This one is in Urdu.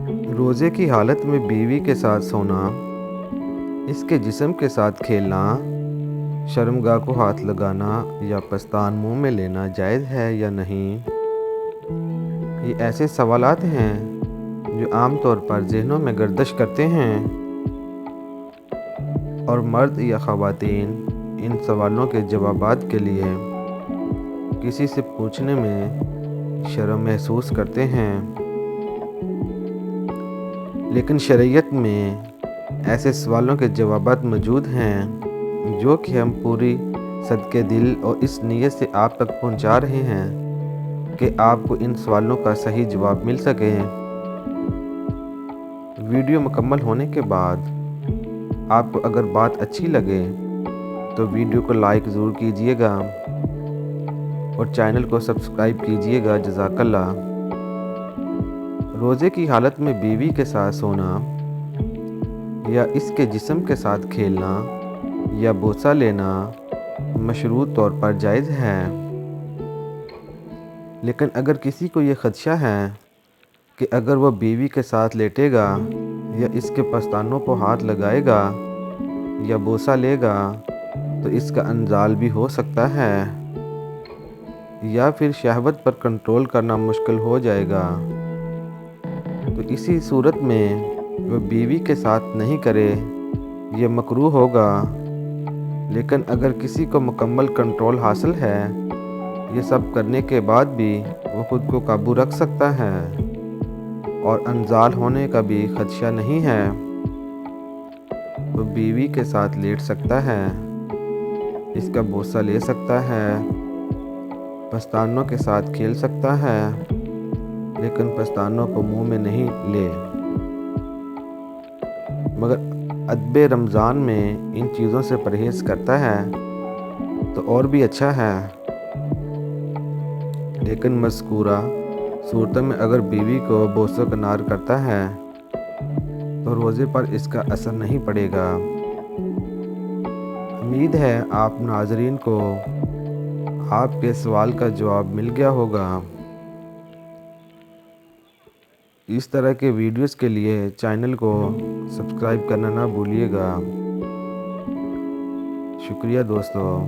روزے کی حالت میں بیوی کے ساتھ سونا، اس کے جسم کے ساتھ کھیلنا، شرمگاہ کو ہاتھ لگانا یا پستان منہ میں لینا جائز ہے یا نہیں؟ یہ ایسے سوالات ہیں جو عام طور پر ذہنوں میں گردش کرتے ہیں، اور مرد یا خواتین ان سوالوں کے جوابات کے لیے کسی سے پوچھنے میں شرم محسوس کرتے ہیں۔ لیکن شریعت میں ایسے سوالوں کے جوابات موجود ہیں جو کہ ہم پوری صدقِ دل اور اس نیت سے آپ تک پہنچا رہے ہیں کہ آپ کو ان سوالوں کا صحیح جواب مل سکے۔ ویڈیو مکمل ہونے کے بعد آپ کو اگر بات اچھی لگے تو ویڈیو کو لائک ضرور کیجئے گا اور چینل کو سبسکرائب کیجئے گا۔ جزاک اللہ۔ روزے کی حالت میں بیوی کے ساتھ سونا یا اس کے جسم کے ساتھ کھیلنا یا بوسہ لینا مشروط طور پر جائز ہے، لیکن اگر کسی کو یہ خدشہ ہے کہ اگر وہ بیوی کے ساتھ لیٹے گا یا اس کے پستانوں کو ہاتھ لگائے گا یا بوسہ لے گا تو اس کا انزال بھی ہو سکتا ہے یا پھر شہوت پر کنٹرول کرنا مشکل ہو جائے گا، تو اسی صورت میں وہ بیوی کے ساتھ نہیں کرے، یہ مکروہ ہوگا۔ لیکن اگر کسی کو مکمل کنٹرول حاصل ہے، یہ سب کرنے کے بعد بھی وہ خود کو قابو رکھ سکتا ہے اور انزال ہونے کا بھی خدشہ نہیں ہے، وہ بیوی کے ساتھ لیٹ سکتا ہے، اس کا بوسہ لے سکتا ہے، پستانوں کے ساتھ کھیل سکتا ہے، لیکن پستانوں کو منہ میں نہیں لے۔ مگر ادب رمضان میں ان چیزوں سے پرہیز کرتا ہے تو اور بھی اچھا ہے۔ لیکن مذکورہ صورتوں میں اگر بیوی کو بوسہ کنار کرتا ہے تو روزے پر اس کا اثر نہیں پڑے گا۔ امید ہے آپ ناظرین کو آپ کے سوال کا جواب مل گیا ہوگا۔ اس طرح کے ویڈیوز کے لیے چینل کو سبسکرائب کرنا نہ بھولیے گا۔ شکریہ دوستو۔